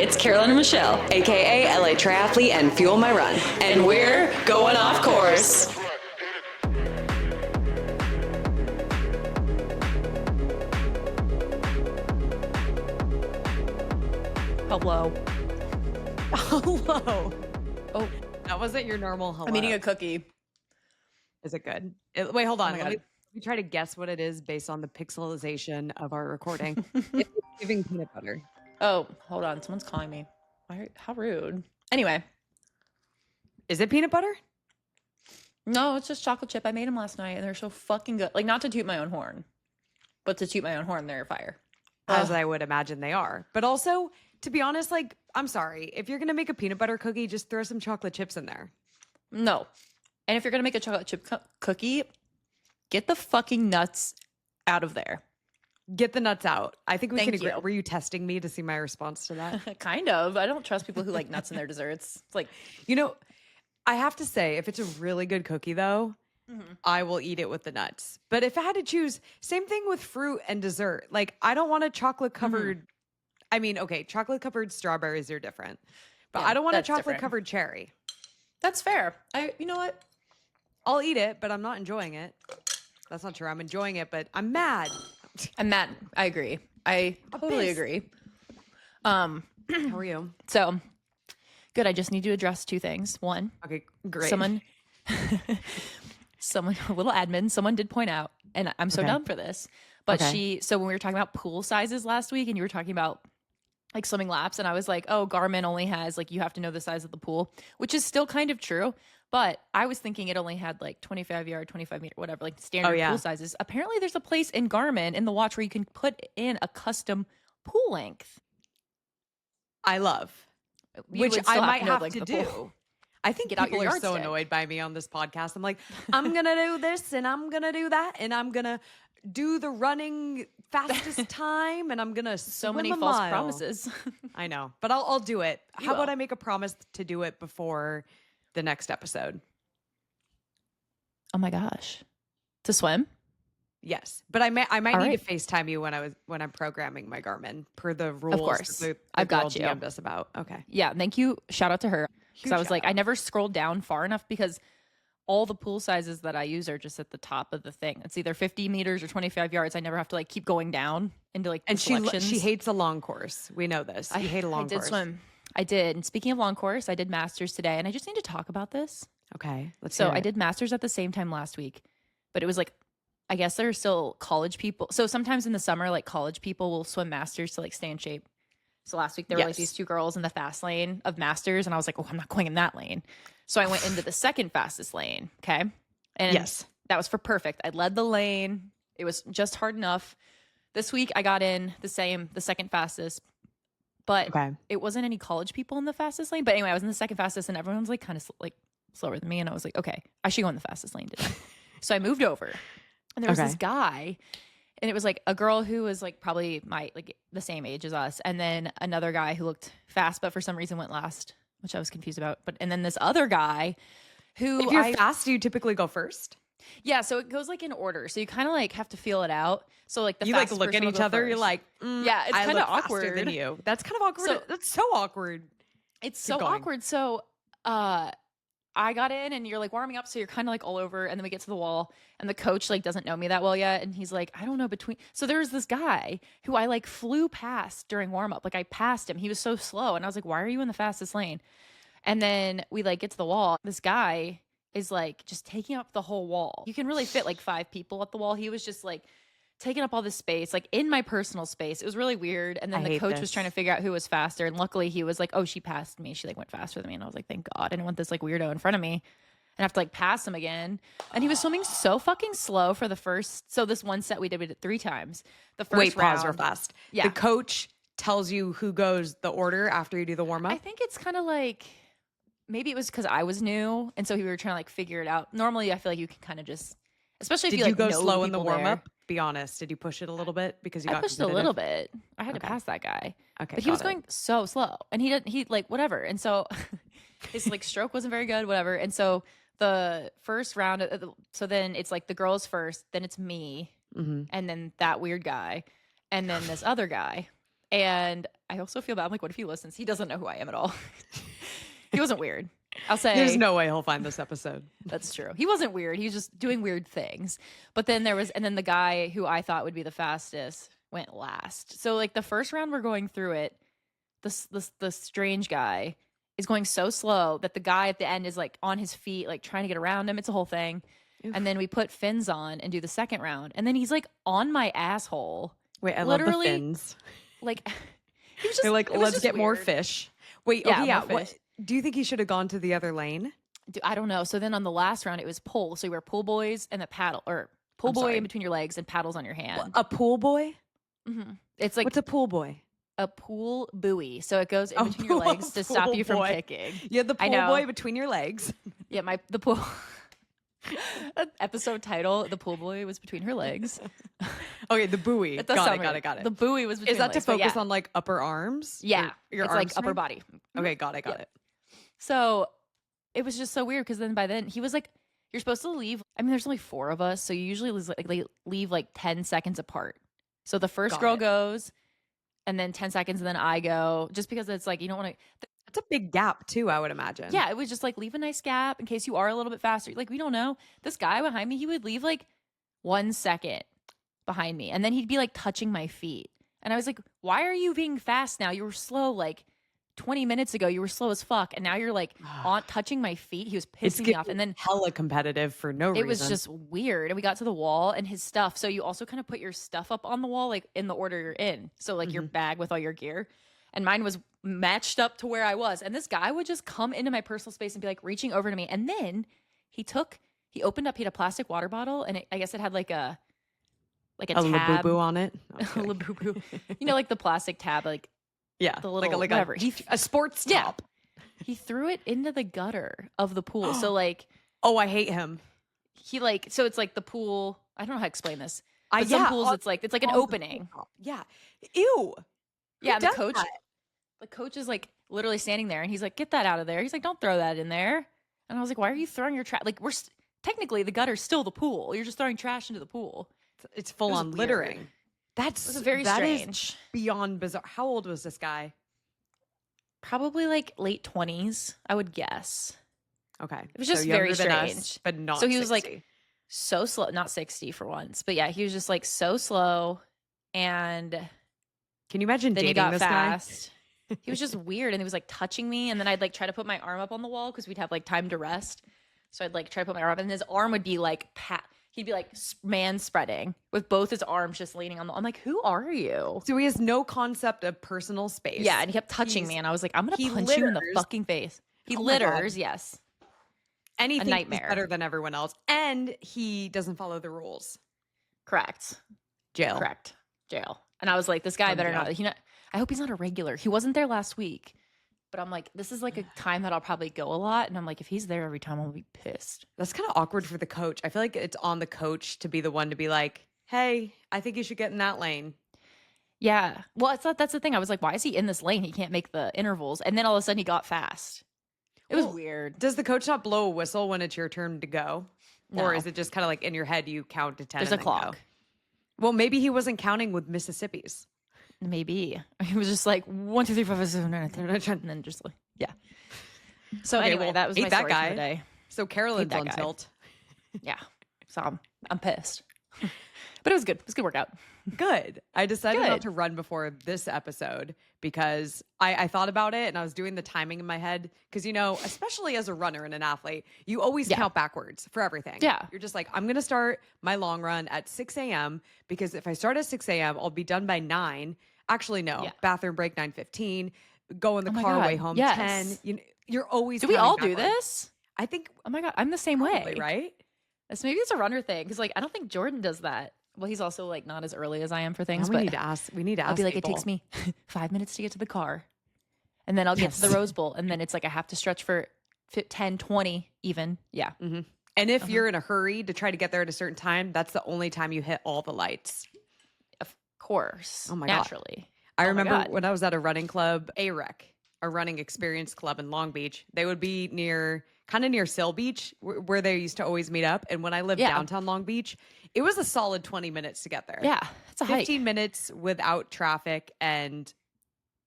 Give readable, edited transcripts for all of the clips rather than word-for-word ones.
it's Carolyn and Michelle, aka LA Triathlete and Fuel My Run, and we're going off course. Hello. Hello. Oh, That wasn't your normal hello. I'm eating a cookie. Is it good? Wait, hold on. my Let God. me try to guess what it is based on the pixelization of our recording. It's giving peanut butter. Oh, hold on. Someone's calling me. How rude. Anyway, Is it peanut butter? no, it's just chocolate chip. I made them last night and they're so fucking good. Like, not to toot my own horn, but to toot my own horn, they're fire. As I would imagine they are. But also, to be honest, like, I'm sorry. If you're going to make a peanut butter cookie, just throw some chocolate chips in there. No. And if you're going to make a chocolate chip cookie, get the fucking nuts out of there. Get the nuts out. I think we Thank can agree. you. Were you testing me to see my response to that? Kind of. I don't trust people who like nuts in their desserts. It's like, You know, I have to say, if it's a really good cookie, though, I will eat it with the nuts. But if I had to choose, same thing with fruit and dessert. Like, I don't want a chocolate covered. I mean, okay, chocolate covered strawberries are different, but Yeah, I don't want a that's chocolate different. covered cherry. that's fair. You know what? I'll eat it, but I'm not enjoying it. That's not true. I'm enjoying it, but I'm mad. I'm mad. I agree. I totally pissed. agree. How are you? So good. I just need to address two things. One, Okay, great. someone, a little admin, someone did point out, and I'm so Okay. down for this, but Okay. so when we were talking about pool sizes last week and you were talking about like swimming laps, and I was like, oh, Garmin only has like, you have to know the size of the pool, which is still kind of true. But I was thinking it only had like 25 yard, 25 meter, whatever, like standard yeah. pool sizes. Apparently there's a place in Garmin in the watch where you can put in a custom pool length. I love, You which would still I might know, have like, to the do. pool. I think Get out people your are so yardstick. annoyed by me on this podcast. I'm like, I'm going to do this and I'm going to do that and I'm going to do the running fastest time and I'm going to So many false promises. I know, but I'll do it. You How about will. I make a promise to do it before the next episode? Oh my gosh. To swim? Yes, but I might All need right. to FaceTime you when I'm programming my Garmin per the rules. course. that the I've got girl you. DM'd us about. Okay. Yeah, thank you. Shout out to her. Because Huge I was like, shout I out. never scrolled down far enough because all the pool sizes that I use are just at the top of the thing. It's either 50 meters or 25 yards. I never have to like keep going down into like the And selections. she hates a long course. We know this. You hate a long I did course. swim. I did. And speaking of long course, I did masters today, and I just need to talk about this. Okay. Let's So hear I it. did masters at the same time last week, but it was like, I guess there are still college people. So sometimes in the summer, like college people will swim masters to like stay in shape. So last week there were like Yes. these two girls in the fast lane of masters, and I was like, oh, I'm not going in that lane. So I went into the second fastest lane. Okay. And Yes. that was for perfect. I led the lane. It was just hard enough. This week I got in the second fastest, but Okay. it wasn't any college people in the fastest lane. But anyway, I was in the second fastest, and everyone was like kind of like slower than me. And I was like, okay, I should go in the fastest lane today. So I moved over, and there was this Okay. guy, and it was like a girl who was like probably like the same age as us, and then another guy who looked fast, but for some reason went last, which I was confused about. But and then this other guy who If you're fast, do you typically go first? yeah, so it goes like in order. So you kind of like have to feel it out. So like the You like fastest look person at will each go other. You're first. like, Yeah, it's I kinda look faster awkward. than you. That's kind of awkward. So- That's so awkward. It's so going. awkward. So I got in, and you're like warming up, so you're kind of like all over, and then we get to the wall, and the coach like doesn't know me that well yet, and he's like, I don't know between. So there was this guy who I like flew past during warm up. Like I passed him. He was so slow, and I was like, why are you in the fastest lane? And then we like get to the wall. This guy is like just taking up the whole wall. You can really fit like 5 people at the wall. He was just like taking up all this space, like in my personal space. It was really weird. And then I the hate coach was this. trying to figure out who was faster. And luckily he was like, oh, she passed me. She like went faster than me. And I was like, thank God. I didn't want this like weirdo in front of me and have to like pass him again. And he was swimming so fucking slow for the first. So this one set we did it 3 times. The first Wait, round, pause real fast. Yeah. The coach tells you who goes the order after you do the warm I up. think it's kind of like maybe it was because I was new, and so we were trying to like figure it out. Normally, I feel like you can kind of just, especially if Did you you like go know slow in the people warm there. up? Be honest. Did you push it a little bit because you I got pushed a little bit. I had to Okay. pass that guy, Okay, but he was got it. going so slow, and he like whatever, and so his like stroke wasn't very good, whatever, and so the first round, so then it's like the girls first, then it's me, Mhm. and then that weird guy, and then this other guy. And I also feel bad. I'm like, what if he listens? He doesn't know who I am at all. He wasn't weird. I'll say There's no way he'll find this episode. that's true. He wasn't weird. He was just doing weird things. But then then the guy who I thought would be the fastest went last. So like the first round we're going through it, the strange guy is going so slow that the guy at the end is like on his feet, like trying to get around him. It's a whole thing. Oof. And then we put fins on and do the second round. And then he's like on my asshole. Wait, I literally, love the fins. Like he was just They're like, it was let's just get more weird. fish. Wait, Yeah, okay, yeah. more What, fish. do you think he should have gone to the other lane? I don't know. So then on the last round, it was pull. So you wear pull buoys and the paddle, or pull I'm buoy sorry. in between your legs and paddles on your hand. A pool boy? Mhm. It's like What's a pool boy? a pool buoy. So it goes in A between your pool- legs to stop pool you from boy. kicking. You had the I pool know. boy between your legs. Yeah, the pool. Episode title: The pool boy was between her legs. Okay, the buoy. It does Got sound it, got right. it, got it. The buoy was between Is that to legs, but focus yeah. on like upper arms? Yeah, Your it's arm like upper strength? body. Okay, got it, got Yeah. it. So it was just so weird because then by then he was like, "You're supposed to leave." I mean, there's only 4 of us, so you usually leave like 10 seconds apart. So the first Got girl it. goes, and then 10 seconds, and then I go, just because it's like you don't want to. That's a big gap too, I would imagine. Yeah, it was just like leave a nice gap in case you are a little bit faster. Like we don't know. This guy behind me, he would leave like 1 second behind me, and then he'd be like touching my feet, and I was like, "Why are you being fast now? You were slow like 20 minutes ago. You were slow as fuck, and now you're like on touching my feet." He was It's pissing me off, and then hella competitive for no reason. it was just weird. And we got to the wall and his stuff. So you also kind of put your stuff up on the wall, like in the order you're in. So like your bag with all your gear. And mine was matched up to where I was. And this guy would just come into my personal space and be like reaching over to me. And then he opened up, he had a plastic water bottle. And I guess it had like a a tab. labubu on it. A labubu. You know, like the plastic tab, like Yeah, the little, like whatever. a sports Yeah. top. he threw it into the gutter of the pool. So like, Oh, I hate him. so it's like the pool. I don't know how to explain this. I But some yeah, pools, on- it's like an on the opening. pool top. Yeah. Ew. Yeah, Who the does coach, that? the coach is like literally standing there, and he's like, "Get that out of there." He's like, "Don't throw that in there." And I was like, "Why are you throwing your trash? Like, technically the gutter's still the pool. You're just throwing trash into the pool." It's full was on weird. littering. It was very that is strange. beyond bizarre. How old was this guy? Probably like late 20s, I would guess. Okay. It was just younger very than us, strange. but not So he was, like, 60. So slow, not 60 for once, but yeah, he was just like so slow, and Can you imagine then he dating got this fast. He was just weird, and he was like touching me, and then I'd like try to put my arm up on the wall because we'd have like time to rest. So I'd like try to put my arm up, and his arm would be like he'd be like man spreading with both his arms just leaning on the. I'm like, who are you? guy? So he has no concept of personal space. Yeah, and he kept touching me, and I was like, I'm gonna punch you in the litters. fucking face. He Oh my God. litters, yes. Anything is nightmare. better than everyone else, and he doesn't follow the rules. Correct. Jail. Correct. Jail. And I was like, this guy From better jail. not. I hope he's not a regular. He wasn't there last week, but I'm like, this is like a time that I'll probably go a lot, and I'm like, if he's there every time, I'll be pissed. That's kind of awkward for the coach. I feel like it's on the coach to be the one to be like, "Hey, I think you should get in that lane." Yeah. Well, that's the thing. I was like, why is he in this lane? He can't make the intervals. And then all of a sudden he got fast. It was Well, weird. Does the coach not blow a whistle when it's your turn to go? Or No. is it just kind of like in your head you count to 10 There's a and then go? clock. Well, maybe he wasn't counting with Mississippi's. Maybe. He was just like 1, 2, 3, 4, 5, 6, 7, 8, 9, 10, and then just like, yeah. So Okay, anyway, well, that was hate my that story for guy. the day. So Carolyn's that on guy. tilt. Yeah. So I'm pissed. But it was good. It was a good workout. Good. I decided not Good. to run before this episode because I thought about it and I was doing the timing in my head. Because, you know, especially as a runner and an athlete, you always Yeah. count backwards for everything. Yeah. You're just like, I'm going to start my long run at 6 a.m. because if I start at 6 a.m., I'll be done by 9. Actually, no. Yeah. Bathroom break 9:15. Go in the Oh my car God, way home yes. 10. You're always Do we counting all do backwards. this? I think Oh my God. I'm the same probably, way. right? Maybe it's a runner thing. Because like I don't think Jordan does that. Well, he's also like not as early as I am for Now things. we But need to ask. We need to ask. I'll be like, people. it takes me 5 minutes to get to the car. And then I'll get to the Yes. Rose Bowl. And then it's like I have to stretch for 10, 20 even. Yeah. And if you're in a hurry to try to get there at a certain time, that's the only time you hit all the lights. Of course. Oh my God. Naturally. I Oh my remember God. when I was at a running club, a running experience club in Long Beach. They would be kind of near Sail Beach, where they used to always meet up. And when I lived Yeah. downtown Long Beach, it was a solid 20 minutes to get there. Yeah. It's a hike. 15 minutes without traffic and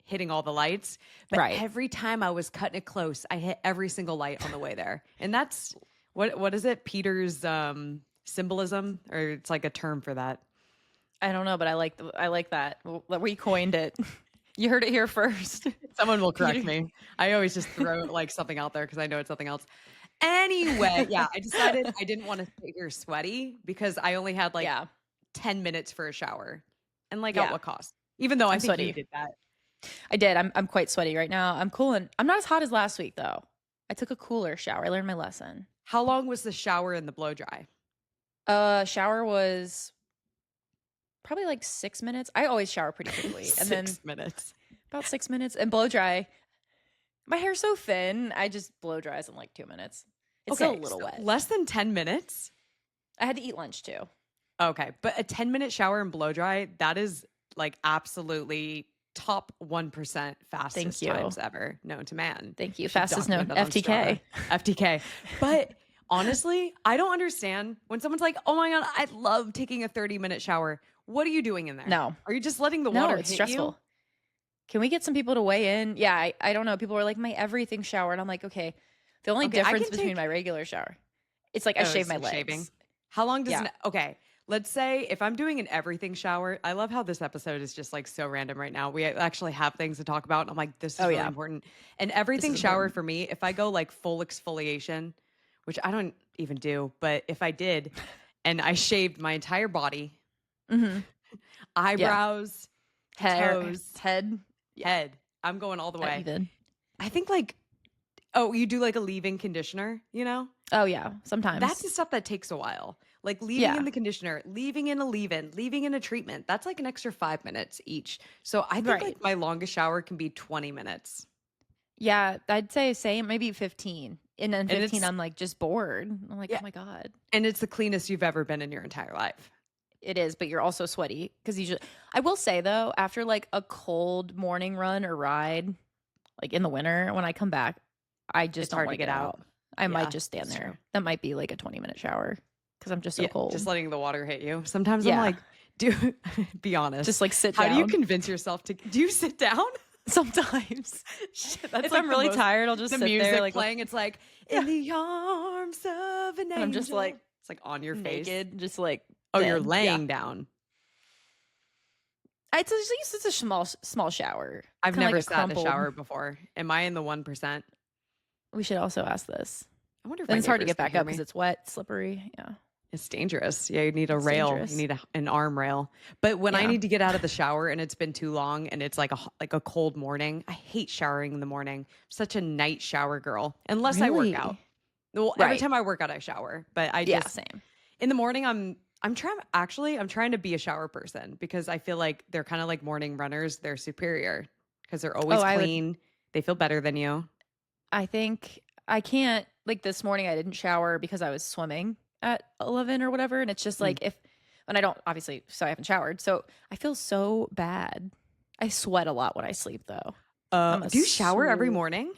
hitting all the lights. But Right. every time I was cutting it close, I hit every single light on the way there. And that's what is it? Peter's symbolism, or it's like a term for that. I don't know, but I like that. We coined it. You heard it here first. Someone will correct me. I always just throw like something out there because I know it's something else. Anyway, yeah, I decided I didn't want to sit here sweaty because I only had like 10 minutes for a shower. And like at what cost? Even though I think sweaty. you did that. I did. I'm quite sweaty right now. I'm cool, and I'm not as hot as last week though. I took a cooler shower. I learned my lesson. How long was the shower and the blow dry? Shower was probably like 6 minutes. I always shower pretty quickly. And then 6 minutes. about 6 minutes. And blow dry. My hair's so thin. I just blow dries in like 2 minutes. It's still a little wet. Less than 10 minutes? I had to eat lunch too. Okay. But a 10-minute shower and blow dry, that is like absolutely top 1% fastest times ever known to man. Thank you. Fastest known. FTK. FTK. But honestly, I don't understand when someone's like, oh my God, I love taking a 30-minute shower. What are you doing in there? No. Are you just letting the water it's hit stressful. you? Can we get some people to weigh in? Yeah, I don't know. People were like, my everything shower. And I'm like, okay, the only difference between my regular shower, it's like I shave my legs. Shaving. How long does okay, let's say if I'm doing an everything shower, I love how this episode is just like so random right now. We actually have things to talk about. And I'm like, this is really important. An everything shower for me, if I go like full exfoliation, which I don't even do, but if I did and I shaved my entire body, eyebrows, toes, head, I'm going all the way. Even. I think like, oh, you do like a leave-in conditioner, you know? Oh yeah, sometimes. That's the stuff that takes a while. Like leaving in the conditioner, leaving in a leave-in, leaving in a treatment. That's like an extra 5 minutes each. So I think like my longest shower can be 20 minutes. Yeah, I'd say same, maybe 15. And then 15, I'm like just bored. I'm like, oh my God. And it's the cleanest you've ever been in your entire life. It is, but you're also sweaty because I will say though, after like a cold morning run or ride, like in the winter, when I come back, I just don't hard want to get out. I might just stand there. True. That might be like a 20-minute shower because I'm just so cold. Just letting the water hit you. Sometimes I'm like, dude, be honest. Just like sit down. How do you convince yourself to? Do you sit down? Sometimes. Shit, that's if like I'm really tired, I'll just sit music there like playing. It's like in the arms of an angel. I'm just like it's like on your face, naked, just like. Oh, you're laying down. It's a small shower. I've Kinda never like sat in a shower before. Am I in the 1%? We should also ask this. I wonder if then it's hard to neighbors get back can hear up me. because it's wet, slippery. Yeah. It's dangerous. Yeah, you need a rail. Dangerous. You need an arm rail. But when I need to get out of the shower and it's been too long and it's like a cold morning, I hate showering in the morning. I'm such a night shower girl, unless I work out. Well, every time I work out, I shower. But I just same. In the morning, I'm trying to be a shower person because I feel like they're kind of like morning runners. They're superior because they're always clean. They feel better than you. I think I can't, like this morning I didn't shower because I was swimming at 11 or whatever. And it's just like and I don't, obviously, so I haven't showered. So I feel so bad. I sweat a lot when I sleep though. Do you shower every morning?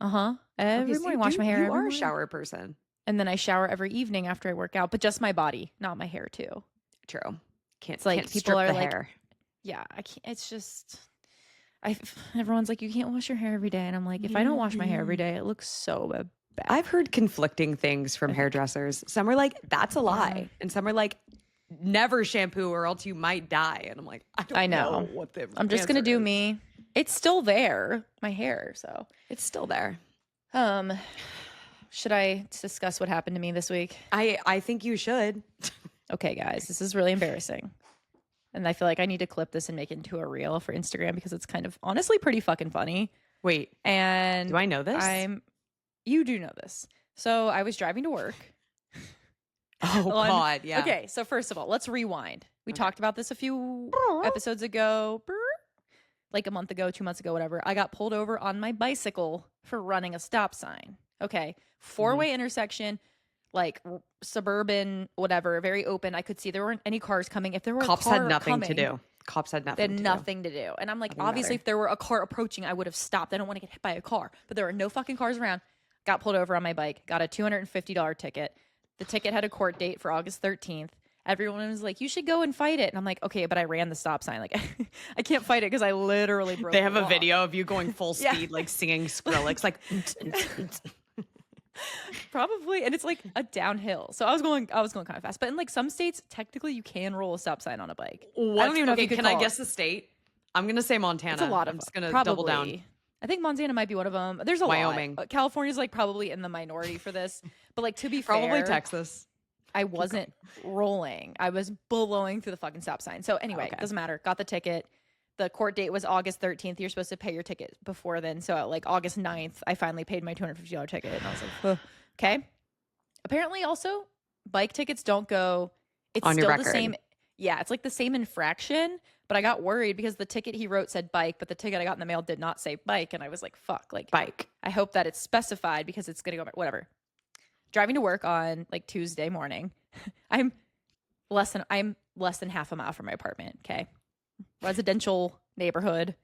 Every morning, wash my hair. You are a shower person. And then I shower every evening after I work out, but just my body, not my hair too. True. It's like can't people strip are the like, hair. yeah, I can't. It's just, everyone's like, you can't wash your hair every day, and I'm like, if I don't wash my hair every day, it looks so bad. I've heard conflicting things from hairdressers. Some are like, that's a lie, and some are like, never shampoo or else you might die. And I'm like, I know what the I'm just gonna answer do is. me. It's still there, my hair, so It's still there. Should I discuss what happened to me this week? I think you should. Okay, guys, this is really embarrassing. And I feel like I need to clip this and make it into a reel for Instagram because it's kind of honestly pretty fucking funny. Wait, and do I know this? You do know this. So I was driving to work. Oh God, yeah. Okay, so first of all, let's rewind. We talked about this a few episodes ago. Like a month ago, 2 months ago, whatever. I got pulled over on my bicycle for running a stop sign. Okay. Four-way intersection, like suburban, whatever, very open. I could see there weren't any cars coming. If there were Cops a car had nothing coming, to do. Cops had they nothing. had nothing to do. And I'm like, obviously, if there were a car approaching, I would have stopped. I don't want to get hit by a car. But there were no fucking cars around. Got pulled over on my bike. Got a $250 ticket. The ticket had a court date for August 13th. everyone was like, you should go and fight it. And I'm like, okay, but I ran the stop sign. Like, I can't fight it because I literally broke They have the a law. video of you going full speed, like singing Skrillex, like. Probably, and it's like a downhill. So I was going kind of fast. But in like some states, technically you can roll a stop sign on a bike. I don't even know if you could can I call guess it. the state? I'm gonna say Montana. It's a lot of I'm just gonna probably. double down. I think Montana might be one of them. There's a Wyoming. lot. California's like probably in the minority for this. But like to be Probably fair, Texas. I wasn't rolling. I was blowing through the fucking stop sign. So anyway, Okay. doesn't matter. Got the ticket. The court date was August 13th. You're supposed to pay your ticket before then. So at like August 9th, I finally paid my $250 ticket. And I was like, "Ugh." Okay. Apparently also, bike tickets don't go. It's On your still the record. same. Yeah, it's like the same infraction. But I got worried because the ticket he wrote said bike, but the ticket I got in the mail did not say bike. And I was like, fuck. Like, Bike. I hope that it's specified because it's going to go, whatever. Driving to work on like Tuesday morning. I'm less than half a mile from my apartment. Okay. Residential neighborhood.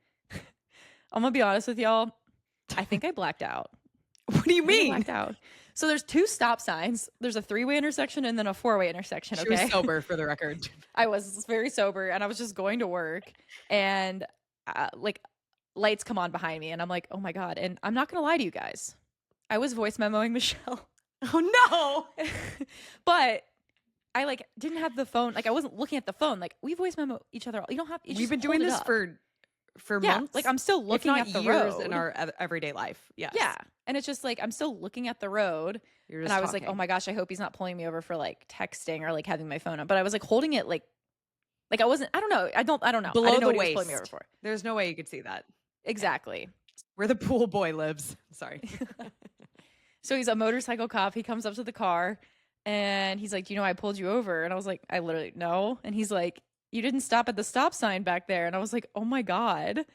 I'm going to be honest with y'all. I think I blacked out. What do you I mean? blacked out. So there's 2 stop signs. There's a 3-way intersection and then a 4-way intersection. She Okay. was sober, for the record. I was very sober and I was just going to work and like lights come on behind me and I'm like, oh my God. And I'm not going to lie to you guys. I was voice memoing Michelle. Oh no! But I like didn't have the phone. Like I wasn't looking at the phone. Like we voice memo each other. You don't have. You We've just been doing hold it this up. for yeah. months. Like I'm still if looking not at the years road in our everyday life. Yes. Yeah, and it's just like I'm still looking at the road, You're and just I was like, oh talking. my gosh, I hope he's not pulling me over for like texting or like having my phone on. But I was like holding it like I wasn't. I don't know. I don't know. Below I didn't know the what he was pulling me waist. over for. There's no way you could see that. Exactly. Where the pool boy lives. Sorry. So he's a motorcycle cop. He comes up to the car and he's like, do you know I pulled you over? And I was like, I literally no. And he's like, you didn't stop at the stop sign back there. And I was like, oh my God.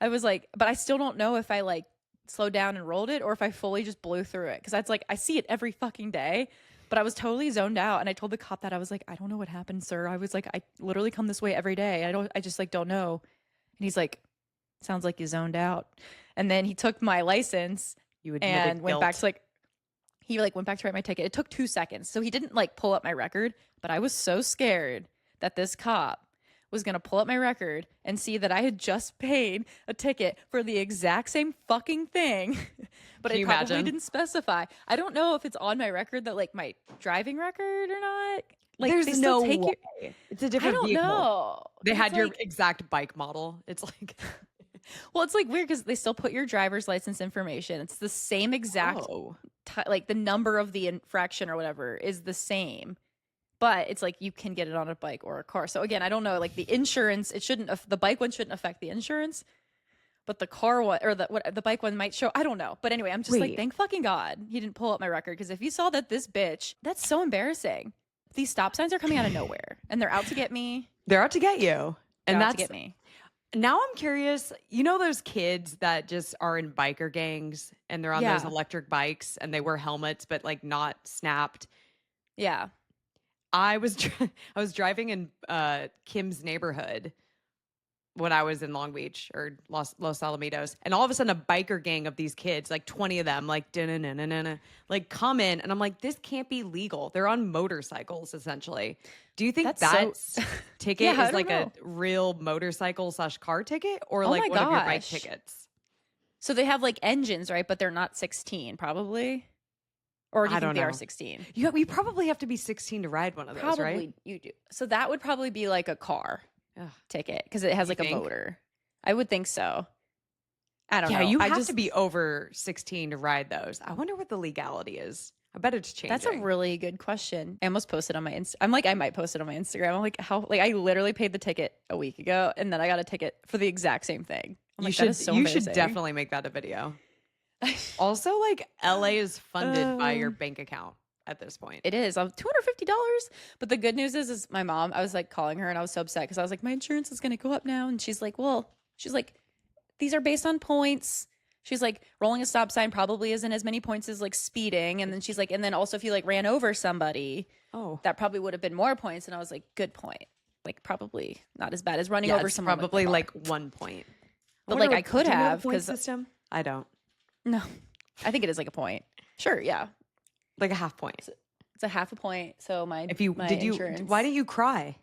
I was like, but I still don't know if I like slowed down and rolled it or if I fully just blew through it. Cause that's like, I see it every fucking day, but I was totally zoned out. And I told the cop that I was like, I don't know what happened, sir. I was like, I literally come this way every day. I just like, don't know. And he's like, sounds like you zoned out. And then he took my license You admitted and went back guilt. to like, he like went back to write my ticket. It took 2 seconds. So he didn't like pull up my record, but I was so scared that this cop was going to pull up my record and see that I had just paid a ticket for the exact same fucking thing. But Can it you probably imagine? didn't specify. I don't know if it's on my record that like my driving record or not. Like There's they still no take way. your It's a I different don't vehicle. know. They It's had your like- exact bike model. It's like well, it's like weird because they still put your driver's license information. It's the same exact oh. like the number of the infraction or whatever is the same, but it's like you can get it on a bike or a car. So again, I don't know, like the insurance, it shouldn't the bike one shouldn't affect the insurance, but the car one or the bike one might show. I don't know, but anyway, I'm just like, Wait. thank fucking God he didn't pull up my record, because if you saw that this bitch, that's so embarrassing. These stop signs are coming out of nowhere and they're out to get me. They're out to get you. They're And out that's to get me. now I'm curious, you know those kids that just are in biker gangs and they're on those Yeah. electric bikes and they wear helmets but like not snapped. Yeah. I was driving in Kim's neighborhood when I was in Long Beach or Los Alamitos, and all of a sudden a biker gang of these kids, like 20 of them, like da-na-na-na-na, like come in, and I'm like, this can't be legal. They're on motorcycles essentially. Do you think That's that so- ticket Yeah, I is don't like know. a real motorcycle/car ticket or Oh like my one of your bike gosh. tickets? So they have like engines, right? But they're not 16 probably. Or do you I think don't they know. are 16? You probably have to be 16 to ride one of those, Probably right? you do. So that would probably be like a car Ugh. ticket because it has You like a think? motor. I would think so. I don't Yeah, know. you I have just, to be over 16 to ride those. I wonder what the legality is. I bet it's changing. That's a really good question. I almost posted on my I'm like, I might post it on my Instagram. I'm like, how? Like, I literally paid the ticket a week ago, and then I got a ticket for the exact same thing. I'm like, that is so you should embarrassing. definitely make that a video. Also, like LA is funded by your bank account at this point. It is. I'm $250. But the good news is my mom, I was like calling her and I was so upset because I was like, my insurance is going to go up now. And she's like, these are based on points. She's like, rolling a stop sign probably isn't as many points as like speeding. And then she's like, and then also if you like ran over somebody, Oh, that probably would have been more points. And I was like, good point. Like probably not as bad as running yeah, over it's someone. with probably my like car. 1 point. But, wonder like, I what- could do you know the have, point 'cause- system. I don't No, I think it is like a point. Sure. Yeah. like a half point. It's a half a point. So my my Did you, insurance. why didn't you cry?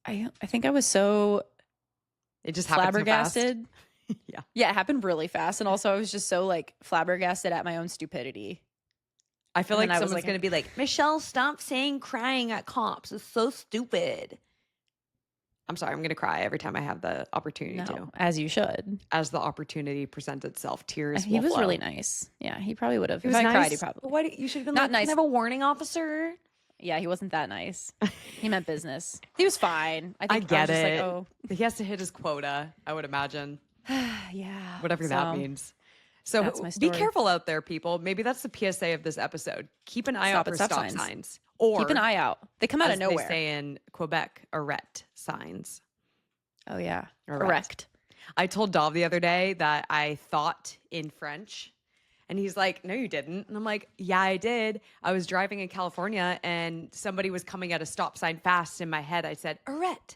I think I was so It just happened so fast. flabbergasted. Yeah. Yeah, it happened really fast. And also I was just so like flabbergasted at my own stupidity. I feel And like then I was someone's like- going to be like, Michelle, stop saying crying at comps. It's so stupid. I'm sorry. I'm going to cry every time I have the opportunity to. No, as you should. As the opportunity presents itself, tears He will was flow. really nice. Yeah, he probably would have. He If was I nice. cried, he probably. But why you should have been Not like, nice. Can I have a warning, officer? Yeah, he wasn't that nice. He meant business. He was fine. I think get was just it. Like, oh, He has to hit his quota, I would imagine. yeah. Whatever that So, means. So that's my be story. careful out there, people. Maybe that's the PSA of this episode. Keep an eye Stop out at for stop stop signs. signs. Or Keep an eye out. They come out as of nowhere. they say in Quebec, arrête signs. Oh yeah, Erect. erect. I told Dov the other day that I thought in French. And he's like, no, you didn't. And I'm like, yeah, I did. I was driving in California and somebody was coming at a stop sign fast. In my head, I said, arrête.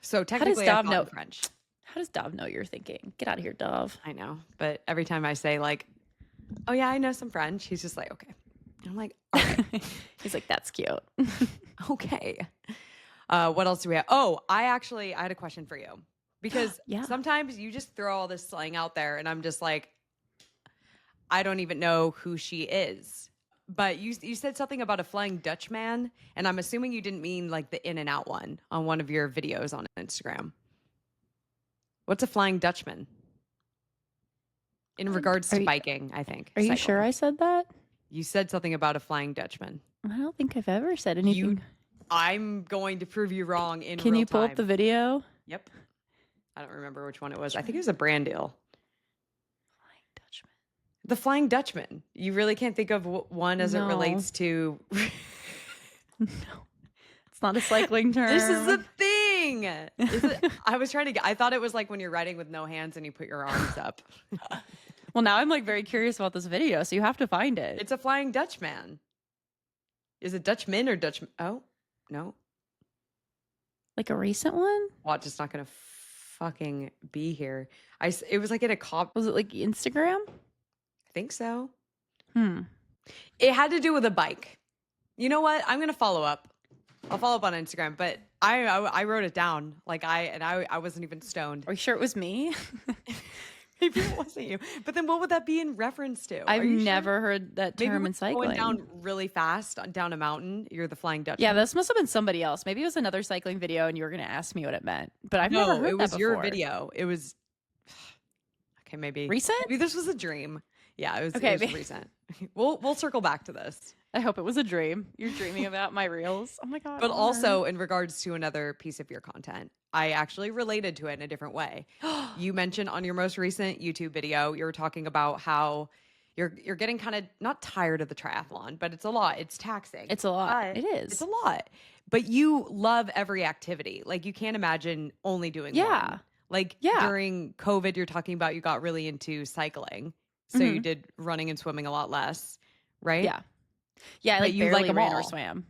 So technically, I Dov thought know- in French. How does Dov know you're thinking? Get out of here, Dov. I know. But every time I say, like, oh, yeah, I know some French, he's just like, okay. And I'm like, okay. He's like, that's cute. Okay. What else do we have? Oh, I had a question for you. Because Yeah. sometimes you just throw all this slang out there and I'm just like, I don't even know who she is. But you said something about a Flying Dutchman, and I'm assuming you didn't mean like the In and Out one on one of your videos on Instagram. What's a Flying Dutchman? In regards to biking, I think. Are you sure I said that? You said something about a Flying Dutchman. I don't think I've ever said anything. I'm going to prove you wrong in Can real you pull time. up the video? Yep. I don't remember which one it was. I think it was a brand deal. Flying Dutchman. The Flying Dutchman. You really can't think of one as it No. relates to. No, it's not a cycling term. This is the thing. I was trying to get. I thought it was like when you're riding with no hands and you put your arms up. Well, now I'm like very curious about this video, so you have to find it. It's a Flying Dutchman. Is it Dutchman or Dutch? Oh no. Like a recent one? Watch, it's not gonna fucking be here. It was like in a cop. Was it like Instagram? I think so. Hmm. It had to do with a bike. You know what? I'm gonna follow up. I'll follow up on Instagram, but I wrote it down. Like I wasn't even stoned. Are you sure it was me? Maybe it wasn't you. But then what would that be in reference to? I've Are you never sure? heard that Maybe term when in you're cycling. going down really fast down a mountain, you're the Flying Dutchman. Yeah, this must have been somebody else. Maybe it was another cycling video and you were going to ask me what it meant. But I've never heard it was that your before. video. It was okay. Maybe Recent? Maybe this was a dream. Yeah, it was. Okay, it was recent. We'll circle back to this. I hope it was a dream. You're dreaming about my reels. Oh my God. But Lauren. also in regards to another piece of your content, I actually related to it in a different way. You mentioned on your most recent YouTube video, you were talking about how you're getting kind of not tired of the triathlon, but it's a lot. It's taxing. It's a lot. But It is. It's a lot. But you love every activity. Like you can't imagine only doing Yeah. one. Like Yeah. during COVID, you're talking about you got really into cycling. So you did running and swimming a lot less, right? Yeah. Yeah, I But like you barely like 'em ran or all. swam.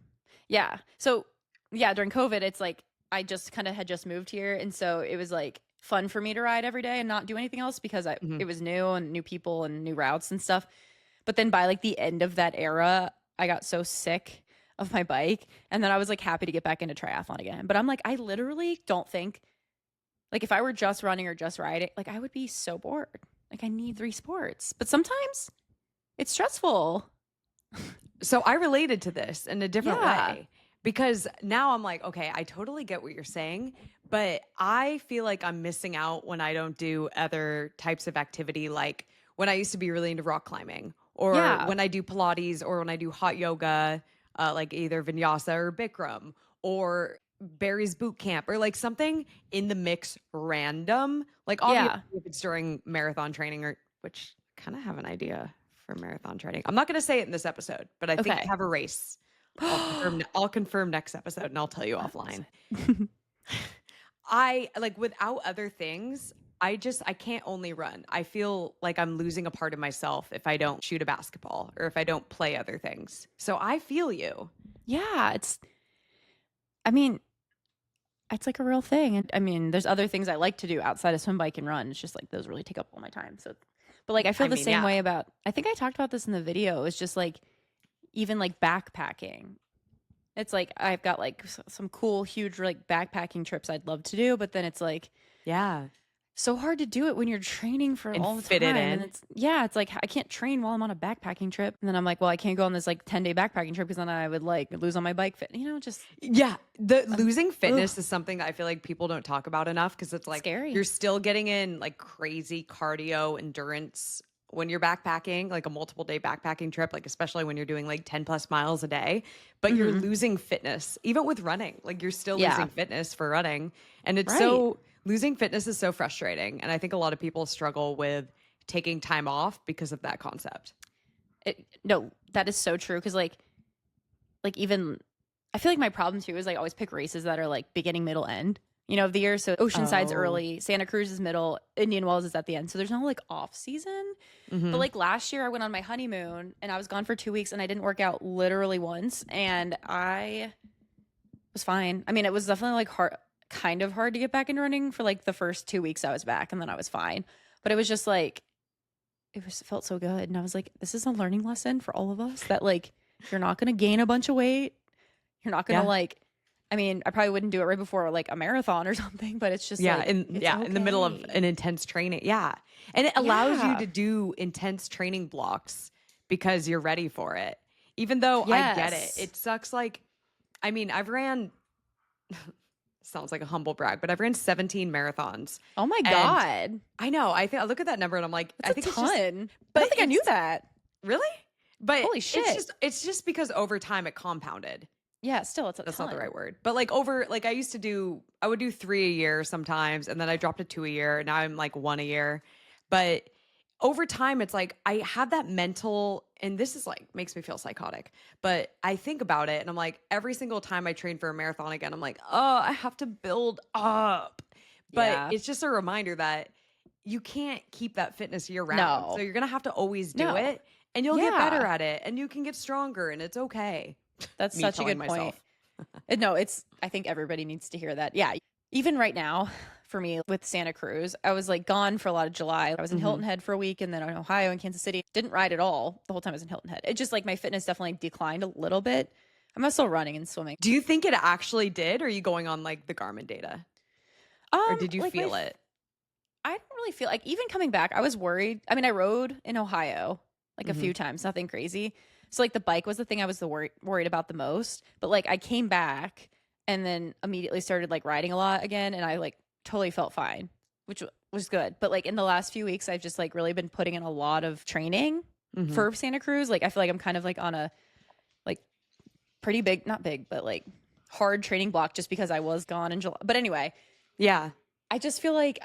Yeah. So yeah, during COVID, it's like I just kind of had just moved here, and so it was like fun for me to ride every day and not do anything else because it was new and new people and new routes and stuff. But then by like the end of that era, I got so sick of my bike, and then I was like happy to get back into triathlon again. But I'm like, I literally don't think like if I were just running or just riding, like I would be so bored. Like I need 3 sports, but sometimes it's stressful. So I related to this in a different Yeah. way because now I'm like, okay, I totally get what you're saying, but I feel like I'm missing out when I don't do other types of activity, like when I used to be really into rock climbing or Yeah. when I do Pilates or when I do hot yoga, like either Vinyasa or Bikram or Barry's boot camp or like something in the mix random. Like obviously if it's during marathon training or which I kind of have an idea for marathon training. I'm not going to say it in this episode, but I think I Okay. have a race. I'll confirm next episode and I'll tell you offline. I like without other things, I can't only run. I feel like I'm losing a part of myself if I don't shoot a basketball or if I don't play other things. So I feel you. Yeah, I mean, it's like a real thing. And I mean, there's other things I like to do outside of swim, bike, and run. It's just like those really take up all my time. So, But like I feel I the mean, same yeah. way about, I think I talked about this in the video. It's just like even like backpacking. It's like I've got like some cool huge like backpacking trips I'd love to do, but then it's like Yeah. so hard to do it when you're training for And all the fit time. it in. And it's like I can't train while I'm on a backpacking trip. And then I'm like, well, I can't go on this like 10-day backpacking trip because then I would like lose on my bike fit. Just Yeah, the losing fitness is something that I feel like people don't talk about enough because it's like Scary. you're still getting in like crazy cardio endurance when you're backpacking, like a multiple day backpacking trip, like especially when you're doing like 10 plus miles a day, but you're losing fitness even with running. Like you're still losing fitness for running. And it's losing fitness is so frustrating. And I think a lot of people struggle with taking time off because of that concept. No, that is so true. Because like even I feel like my problem too is like always pick races that are like beginning, middle, end. Of the year. So Oceanside's early, Santa Cruz is middle, Indian Wells is at the end. So there's no like off season. But like last year I went on my honeymoon and I was gone for 2 weeks and I didn't work out literally once and I was fine. I mean, it was definitely like kind of hard to get back into running for like the first 2 weeks I was back and then I was fine. But it was just like, it felt so good. And I was like, this is a learning lesson for all of us that like, you're not going to gain a bunch of weight. You're not going to like, I mean, I probably wouldn't do it right before like a marathon or something, but it's just like, in the middle of an intense training. Yeah. And it allows you to do intense training blocks because you're ready for it. Even though I get it. It sucks. Like, I mean, I've ran, sounds like a humble brag, but I've ran 17 marathons. Oh my God. I know. I look at that number and I'm like, That's I think a ton. it's just, but I don't think I knew that. Really? But holy shit. It's just because over time it compounded. Yeah, still it's a That's ton. not the right word. But like I would do 3 a year sometimes, and then I dropped to 2 a year. Now I'm like 1 a year. But over time, it's like I have that mental, and this is like makes me feel psychotic. But I think about it, and I'm like, every single time I train for a marathon again, I'm like, oh, I have to build up. But it's just a reminder that you can't keep that fitness year round. No. So you're gonna have to always do it, and you'll get better at it, and you can get stronger, and it's okay. That's such a good point. No, I think everybody needs to hear that. Yeah. Even right now, for me with Santa Cruz, I was like gone for a lot of July. I was in Hilton Head for a week and then in Ohio and Kansas City. Didn't ride at all the whole time I was in Hilton Head. It just like my fitness definitely declined a little bit. I'm still running and swimming. Do you think it actually did? Or are you going on like the Garmin data? Or did you feel it? I don't really feel like even coming back, I was worried. I mean, I rode in Ohio like a few times, nothing crazy. So like the bike was the thing I was worried about the most. But like I came back and then immediately started like riding a lot again. And I like totally felt fine, which was good. But like in the last few weeks, I've just like really been putting in a lot of training for Santa Cruz. Like I feel like I'm kind of like on a like pretty big, not big, but like hard training block just because I was gone in July. But anyway, yeah, I just feel like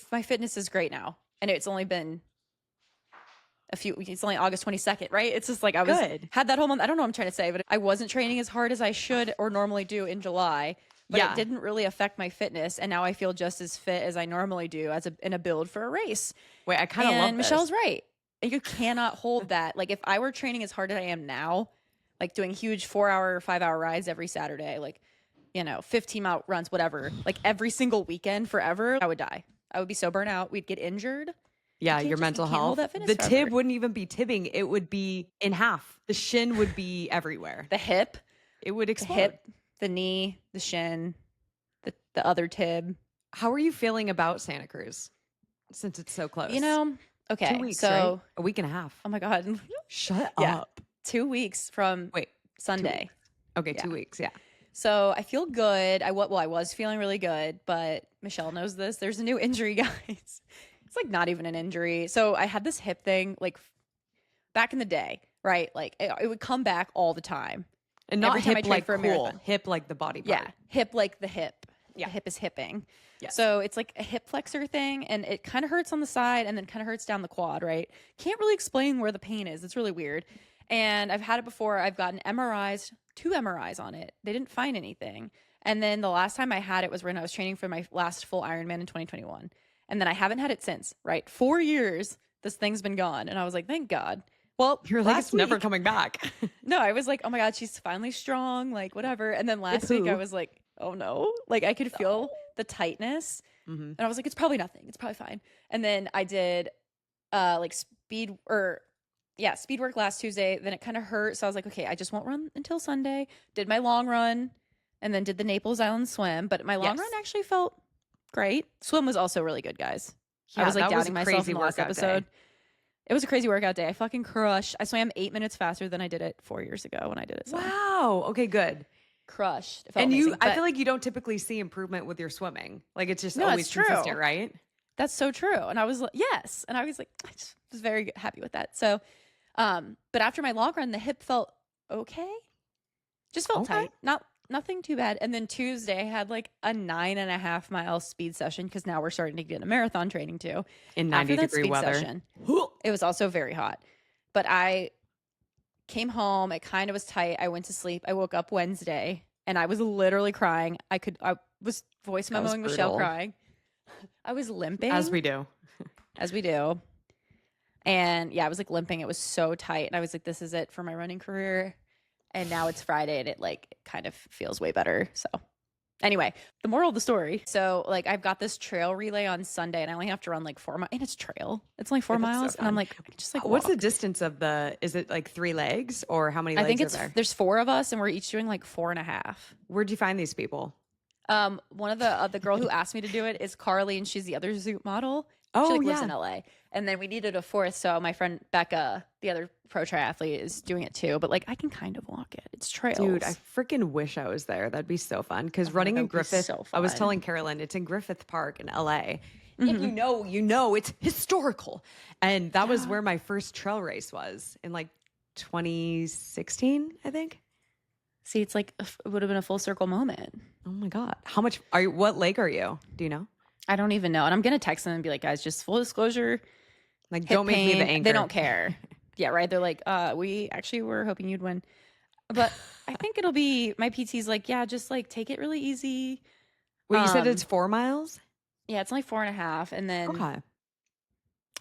my fitness is great now. And it's only been it's only August 22nd, right? It's just like I had that whole month. I don't know what I'm trying to say, but I wasn't training as hard as I should or normally do in July, but it didn't really affect my fitness. And now I feel just as fit as I normally do in a build for a race. Wait, I kind of love this. Michelle's right. You cannot hold that. Like if I were training as hard as I am now, like doing huge 4-hour, 5-hour rides every Saturday, like, 15-mile runs, whatever, like every single weekend forever, I would die. I would be so burnt out. We'd get injured. Yeah, your mental health. The tib wouldn't even be tibbing. It would be in half. The shin would be everywhere. The hip. It would explode. The hip, the knee, the shin, the other tib. How are you feeling about Santa Cruz since it's so close? Okay. 2 weeks, so right? A week and a half. Oh my God. Shut Yeah. up. 2 weeks from Sunday. 2 weeks. Okay, 2 weeks. Yeah. So I feel good. I was feeling really good, but Michelle knows this. There's a new injury, guys. It's like not even an injury. So I had this hip thing like back in the day, right? Like it would come back all the time. And not every time hip I like for a marathon. Hip like the body part. Yeah, hip like the hip. Yeah. The hip is hipping. Yes. So it's like a hip flexor thing, and it kind of hurts on the side and then kind of hurts down the quad, right? Can't really explain where the pain is. It's really weird. And I've had it before. I've gotten MRIs, 2 MRIs on it. They didn't find anything. And then the last time I had it was when I was training for my last full Ironman in 2021. And then I haven't had it since, right? 4 years, this thing's been gone. And I was like, thank God. Well, you're like, it's never coming back. No, I was like, oh my God, she's finally strong, like whatever. And then last week I was like, oh no. Like I could feel the tightness. And I was like, it's probably nothing. It's probably fine. And then I did speed work last Tuesday. Then it kind of hurt. So I was like, okay, I just won't run until Sunday. Did my long run and then did the Naples Island swim. But my long run actually felt great. Swim was also really good, guys. I was like doubting myself in the last episode. It was a crazy workout day. I fucking crushed. I swam 8 minutes faster than I did it 4 years ago when I did it. So. Wow. Okay, good. Crushed. And amazing, I feel like you don't typically see improvement with your swimming. Like it's just always consistent, right? That's so true. And I was like, yes. And I was like, I just was very happy with that. So, but after my long run, the hip felt okay. Just felt tight. Nothing too bad. And then Tuesday I had like a 9.5 mile speed session because now we're starting to get into marathon training too. In 90-degree weather. It was also very hot. But I came home. It kind of was tight. I went to sleep. I woke up Wednesday and I was literally crying. I was voice memoing Michelle crying. I was limping. As we do. And yeah, I was like limping. It was so tight. And I was like, this is it for my running career. And now it's Friday and it like kind of feels way better. So anyway, the moral of the story. So like I've got this trail relay on Sunday and I only have to run like 4 miles. And it's trail. It's only 4 miles. So and I'm like, I just like what's the distance of is it like 3 legs or how many legs I think there's 4 of us and we're each doing like 4.5. Where'd you find these people? One of the girl who asked me to do it is Carly, and she's the other Zoot model. She lives in LA. And then we needed a 4th, so my friend Becca, the other pro triathlete, is doing it too. But like I can kind of walk it. It's trails. Dude, I freaking wish I was there. That'd be so fun. Because running in Griffith, I was telling Carolyn, it's in Griffith Park in LA. If you know, it's historical. And that was where my first trail race was in like 2016, I think. See, it's like it would have been a full circle moment. Oh my God. What leg are you? Do you know? I don't even know. And I'm going to text them and be like, guys, just full disclosure. Like, don't make me the anchor. They don't care. Yeah, right. They're like, we actually were hoping you'd win. But I think it'll be, my PT's like, yeah, just like take it really easy. Well, you said it's 4 miles? Yeah, it's only 4.5. And then okay.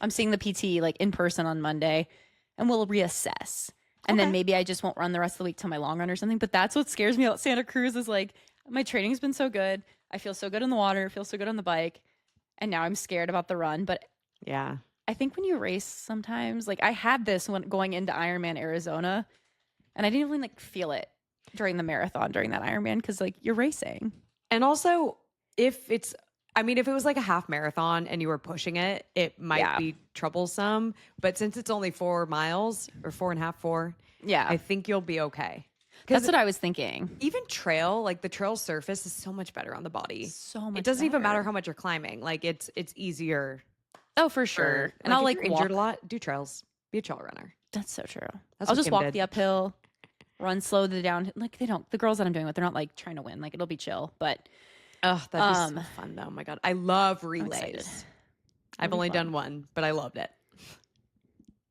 I'm seeing the PT like in person on Monday and we'll reassess. And then maybe I just won't run the rest of the week till my long run or something. But that's what scares me about Santa Cruz is like, my training's been so good. I feel so good in the water, feel so good on the bike. And now I'm scared about the run. But yeah, I think when you race sometimes, like I had this when going into Ironman Arizona, and I didn't even like feel it during the marathon during that Ironman because like you're racing. And also if it was like a half marathon and you were pushing it, it might be troublesome. But since it's only 4 miles or 4.5, 4, I think you'll be okay. That's what I was thinking. Even trail, like the trail surface is so much better on the body. So much It doesn't even matter how much you're climbing. Like it's easier. Oh, for sure. And I'll like if you're injured a lot, do trails. Be a trail runner. That's so true. I'll just walk the uphill, run slow the down. Like the girls that I'm doing with, they're not like trying to win. Like it'll be chill. But oh, that'd be so fun though. Oh my God. I love relays. I've only done one, but I loved it.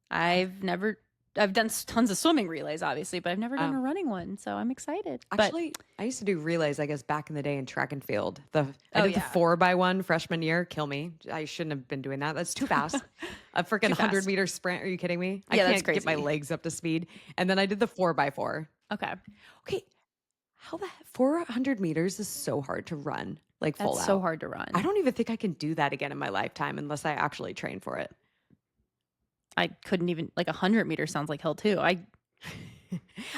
I've done tons of swimming relays, obviously, but I've never done a running one, so I'm excited. Actually, I used to do relays, I guess, back in the day in track and field. I did the 4x1 freshman year. Kill me. I shouldn't have been doing that. That's too fast. A freaking 100-meter sprint. Are you kidding me? I can't get my legs up to speed. And then I did the 4x4. Okay. How the 400 meters is so hard to run, like full out. That's so hard to run. I don't even think I can do that again in my lifetime unless I actually train for it. I couldn't even, like 100 meters sounds like hell too. At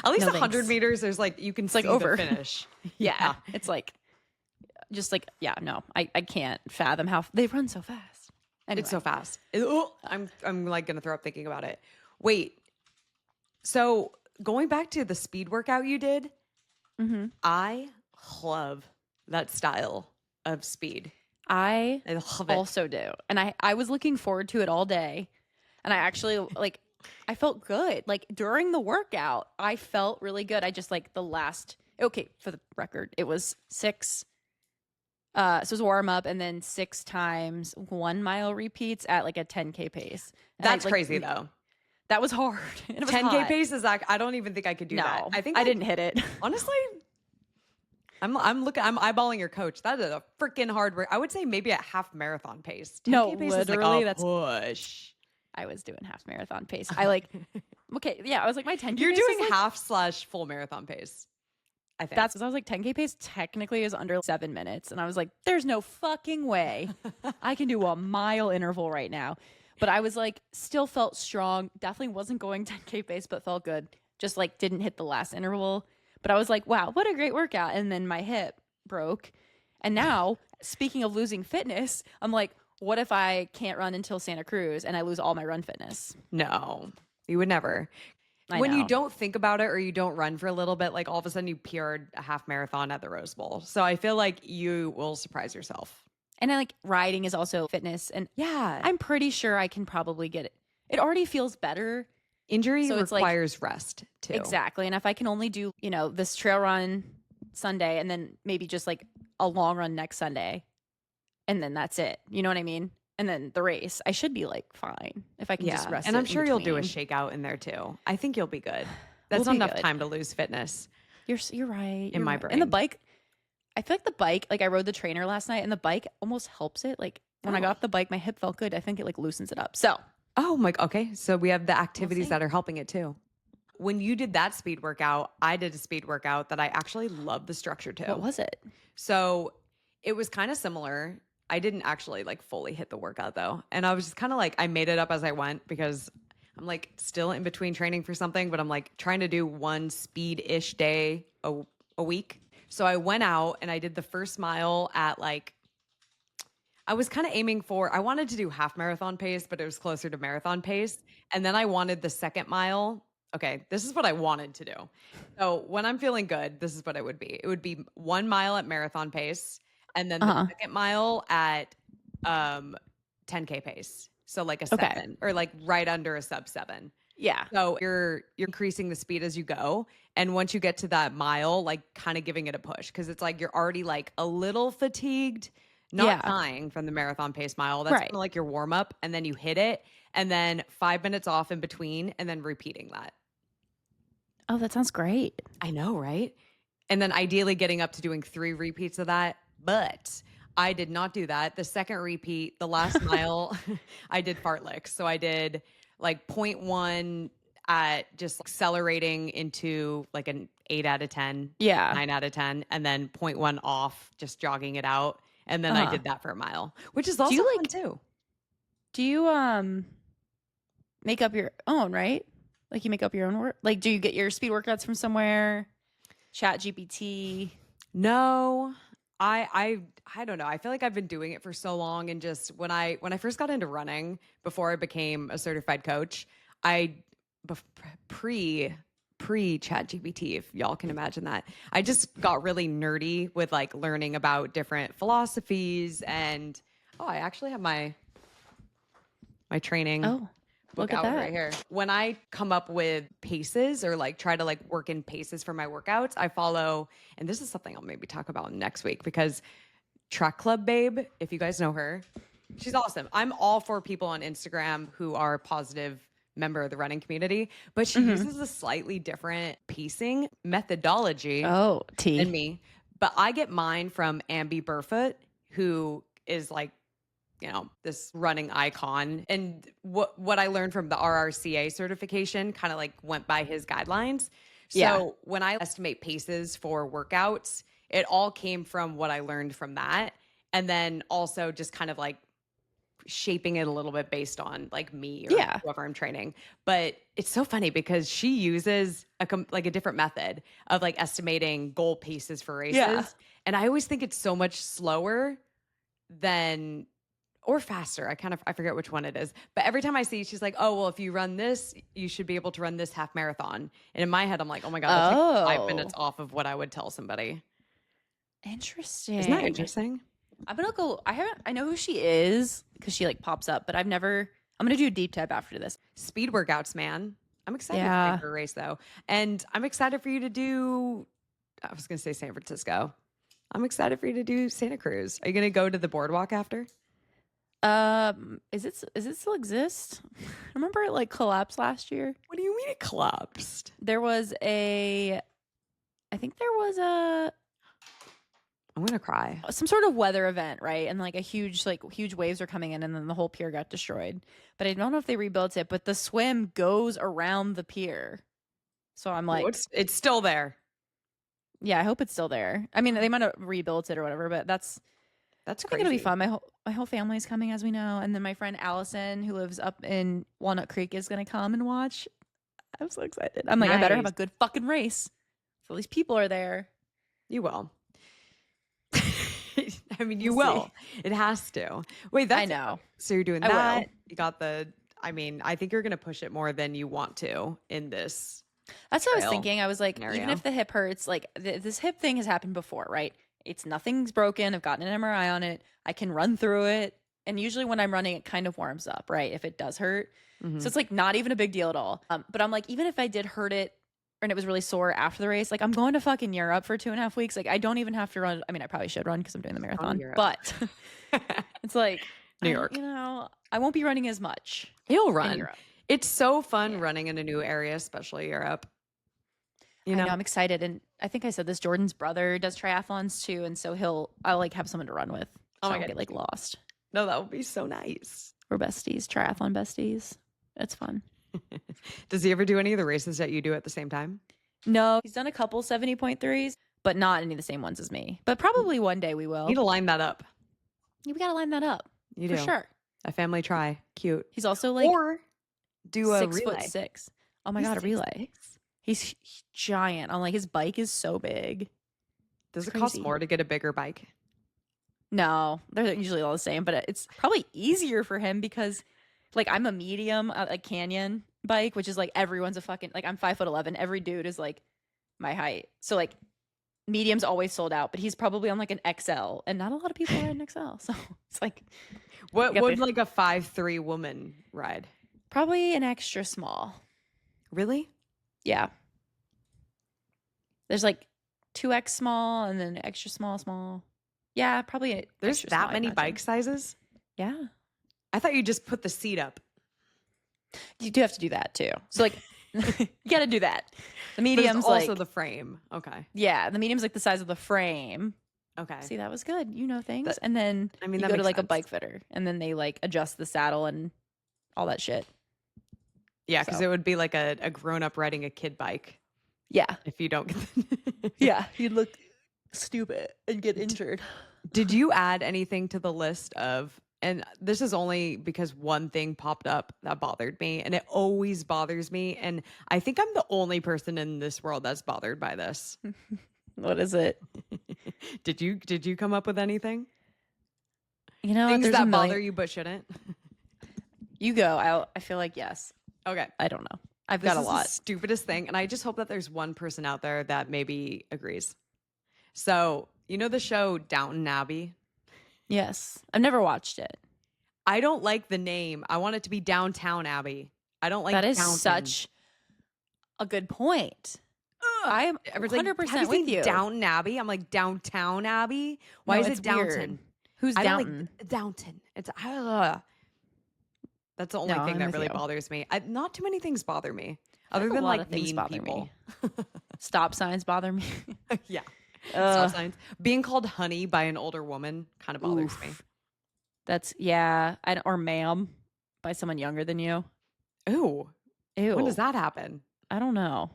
least 100 meters, there's like, you can see like over the finish. Yeah. It's like, just like, yeah, no, I can't fathom how they run so fast. Anyway. It's so fast. I'm like going to throw up thinking about it. Wait, so going back to the speed workout you did, I love that style of speed. I love it. Also do. And I was looking forward to it all day. And I actually like, I felt good. Like during the workout, I felt really good. I just like for the record, it was 6. So it was warm up and then 6 times 1 mile repeats at like a 10K pace. And that's crazy though. That was hard. And it was 10K hot. pace is like, I don't even think I could do that. I think I didn't hit it. Honestly, I'm eyeballing your coach. That is a freaking hard work. I would say maybe at half marathon pace. 10K pace literally, is like a push. I was doing half marathon pace. I like, I was like my 10K You're pace doing is half/full marathon pace. I think. I was like 10K pace technically is under 7 minutes. And I was like, there's no fucking way I can do a mile interval right now. But I was like, still felt strong. Definitely wasn't going 10K pace, but felt good. Just like didn't hit the last interval. But I was like, wow, what a great workout. And then my hip broke. And now, speaking of losing fitness, I'm like, what if I can't run until Santa Cruz and I lose all my run fitness? No, you would never. When you don't think about it or you don't run for a little bit, like all of a sudden you PR'd a half marathon at the Rose Bowl. So I feel like you will surprise yourself. And I like riding is also fitness. And Yeah. I'm pretty sure I can probably get it. It already feels better. Injury So it's like- requires rest too. Exactly. And if I can only do, this trail run Sunday and then maybe just like a long run next Sunday, and then that's it. You know what I mean? And then the race, I should be like fine if I can just rest. And it I'm in sure you'll do a between. shakeout in there too. I think you'll be good. That's We'll not be enough good. time to lose fitness. You're right. In my right. And the brain. bike, I feel like the bike, like I rode the trainer last night and the bike almost helps it. Like when I got off the bike, my hip felt good. I think it like loosens it up. So, Oh my, okay. So we have the activities see. that are helping it too. When you did that speed workout, I did a speed workout that I actually love the structure to. what was it? So it was kind of similar. I didn't actually like fully hit the workout though. And I was just kind of like, I made it up as I went because I'm like still in between training for something, but I'm like trying to do one speed-ish day a week. So I went out and I did the first mile at like, I was kind of aiming for, I wanted to do half marathon pace, but it was closer to marathon pace. And then I wanted the second mile. Okay, this is what I wanted to do. So when I'm feeling good, this is what it would be. It would be 1 mile at marathon pace, and then the second mile at 10K pace. So like a 7 or like right under a sub 7. Yeah. So you're increasing the speed as you go. And once you get to that mile, like kind of giving it a push because it's like you're already like a little fatigued, not dying from the marathon pace mile. That's kind of like your warm up. And then you hit it and then 5 minutes off in between and then repeating that. Oh, that sounds great. I know, right? And then ideally getting up to doing 3 repeats of that. But I did not do that. The second repeat, the last mile, I did fartleks. So I did like 0.1 at just accelerating into like an 8 out of 10, 9 out of 10, and then 0.1 off, just jogging it out. And then I did that for a mile, which is also fun too. Do you make up your own, right? Like you make up your own work? Like do you get your speed workouts from somewhere? Chat GPT? No. I don't know. I feel like I've been doing it for so long, and just when I first got into running before I became a certified coach, pre chat GPT, if y'all can imagine that, I just got really nerdy with like learning about different philosophies, and I actually have my training book out right here. When I come up with paces or like try to like work in paces for my workouts, I follow, and this is something I'll maybe talk about next week because Track Club Babe, if you guys know her, she's awesome. I'm all for people on Instagram who are positive member of the running community, but she uses a slightly different pacing methodology than me. But I get mine from Amby Burfoot, who is like, this running icon. And what I learned from the RRCA certification kind of like went by his guidelines. So when I estimate paces for workouts, it all came from what I learned from that. And then also just kind of like shaping it a little bit based on like me or whoever I'm training. But it's so funny because she uses a different method of like estimating goal paces for races. Yeah. And I always think it's so much slower than or faster. I forget which one it is. But every time I see, she's like, oh, well, if you run this, you should be able to run this half marathon. And in my head, I'm like, oh my God, that's like 5 minutes off of what I would tell somebody. Interesting. Isn't that interesting? I'm going to go, I know who she is because she like pops up, but I'm going to do a deep dive after this. Speed workouts, man. I'm excited for a race though. And I'm excited for you to do, I was going to say San Francisco. I'm excited for you to do Santa Cruz. Are you going to go to the boardwalk after? Is it still exist? I remember it like collapsed last year. What do you mean it collapsed? There was I'm gonna cry. Some sort of weather event, right? And like huge waves are coming in and then the whole pier got destroyed. But I don't know if they rebuilt it, but the swim goes around the pier. So I'm like, it's still there. Yeah, I hope it's still there. I mean, they might have rebuilt it or whatever, but that's That's I crazy. think it'll be fun. My whole family is coming, as we know, and then my friend Allison, who lives up in Walnut Creek, is gonna come and watch. I'm so excited. I'm like, I better have a Nice. good fucking race. So these people are there. You will. I mean, you We'll will. It has to. Wait, that's I know. So you're doing I that. will. You got the. I mean, I think you're gonna push it more than you want to in this. That's what I was trail thinking. I was like, even scenario. if the hip hurts, like this hip thing has happened before, right? It's nothing's broken. I've gotten an MRI on it. I can run through it. And usually when I'm running, it kind of warms up, right? If it does hurt. Mhm. So it's like not even a big deal at all. But I'm like, even if I did hurt it and it was really sore after the race, like I'm going to fucking Europe for 2.5 weeks. Like I don't even have to run. I mean, I probably should run because I'm doing the marathon, Europe. but it's like New York. I won't be running as much You'll in run. Europe. It's so fun Yeah. running in a new area, especially Europe. I know I'm excited, and I think I said this. Jordan's brother does triathlons too, and so I'll like have someone to run with. Oh So my I God. get like lost. No, that would be so nice. We're besties, triathlon besties. It's fun. Does he ever do any of the races that you do at the same time? No, he's done a couple 70.3s, but not any of the same ones as me. But probably one day we will. Need to line that up. We gotta line that up You for do. sure. A family try. Cute. He's also like Or do a 6'6". relay. Oh my He's god, a relay. 6'6". He's giant. On like his bike is so big. Does it It's cost crazy. more to get a bigger bike? No, they're usually all the same, but it's probably easier for him because like I'm a medium, like Canyon bike, which is like everyone's a fucking like I'm 5'11". Every dude is like my height. So like medium's always sold out, but he's probably on like an XL and not a lot of people ride an XL. So it's like What You got would the- like a 5'3" woman ride? probably an extra small. Really? Yeah. There's like 2X small and then extra small. Yeah, probably. There's extra that small, I many imagine. bike sizes? Yeah. I thought you just put the seat up. You do have to do that too. So like you got to do that. The But medium's it's also like the frame. Okay. yeah, the medium's like the size of the frame. Okay. See, that was good. You know things. That- and then I mean, you that go to makes like a sense. bike fitter and then they like adjust the saddle and all that shit. Yeah, because So. it would be like a grown up riding a kid bike Yeah. if you don't get Yeah. You'd look stupid and get injured. Did you add anything to the list of, and this is only because one thing popped up that bothered me, and it always bothers me, and I think I'm the only person in this world that's bothered by this. What is it? Did you come up with anything? You know, Things there's that a bother million. you but shouldn't? You go. I feel like yes. Okay. I don't know. I've This got a is lot. the stupidest thing, and I just hope that there's one person out there that maybe agrees. So, you know the show Downton Abbey? Yes. I've never watched it. I don't like the name. I want it to be Downtown Abbey. I don't like That is Downton. such a good point. I am Everyone's like, 100% "Have with seen you. Downton Abbey? I'm like, Downtown Abbey? Why No, is it's it Downton? weird. Who's I don't Downton? like Downton. It's that's the only No, thing I'm that with really you. bothers me. Not too many things bother me, I other have a than lot like of things mean bother people. Stop signs bother me. Yeah, Ugh. stop signs. Being called honey by an older woman kind of bothers me. That's yeah. Or ma'am by someone younger than you. Ooh, Ew. when does that happen? I don't know.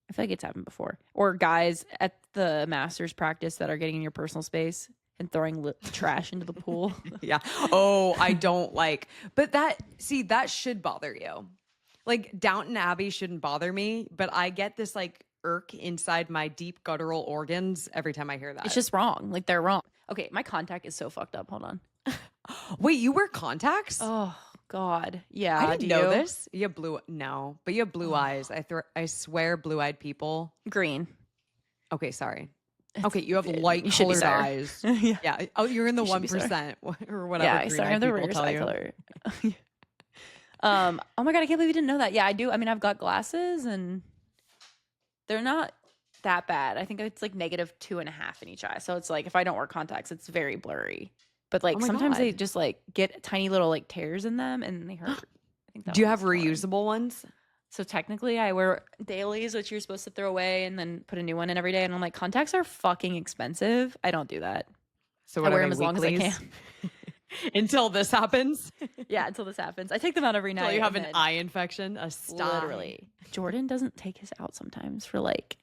I feel like it's happened before. Or guys at the master's practice that are getting in your personal space and throwing trash into the pool. Yeah. Oh, I don't like. But that should bother you. Like Downton Abbey shouldn't bother me, but I get this like irk inside my deep guttural organs every time I hear that. It's just wrong. Like they're wrong. Okay, my contact is so fucked up. Hold on. Wait, you wear contacts? Oh God. Yeah. I didn't do know you? this. You have but you have blue eyes. I swear, blue-eyed people. Green. Okay, sorry. Okay, you have light You should be colored sorry. eyes. Yeah. Yeah. Oh, you're in the You should be sorry. 1% or whatever. Yeah, sorry, I'm the people rarest tell eye you. color. Oh my God, I can't believe you didn't know that. Yeah, I do. I mean, I've got glasses and they're not that bad. I think it's like -2.5 in each eye. So it's like if I don't wear contacts, it's very blurry. But like Oh my sometimes they God. just like get tiny little like tears in them and they hurt. I think that Do you have one's fine. reusable ones? So technically I wear dailies, which you're supposed to throw away and then put a new one in every day. And I'm like, contacts are fucking expensive. I don't do that. So I what wear are them they, as long as I weeklies? can. Until this happens. Yeah, until this happens. I take them out every night. Until you have and an then- eye infection, a sty. Literally. Jordan doesn't take his out sometimes for like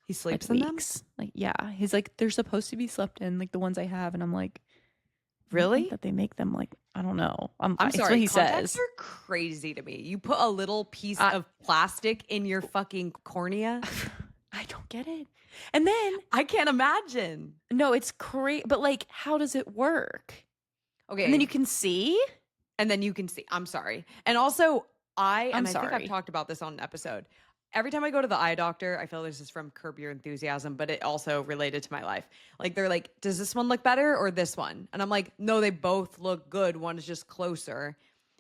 He sleeps in them? weeks. Like, yeah. He's like, they're supposed to be slept in, like the ones I have. And I'm like, Really? That they make them like, I don't know. I'm it's sorry. what he Contacts says. are crazy to me. You put a little piece of plastic in your fucking cornea. I don't get it. And then I can't imagine. no, it's crazy. But like, how does it work? Okay. And then you can see. And then you can see. I'm sorry. And also, I think sorry. I've talked about this on an episode. Every time I go to the eye doctor, I feel this is from Curb Your Enthusiasm, but it also related to my life. Like, they're like, does this one look better or this one? And I'm like, no, they both look good. One is just closer.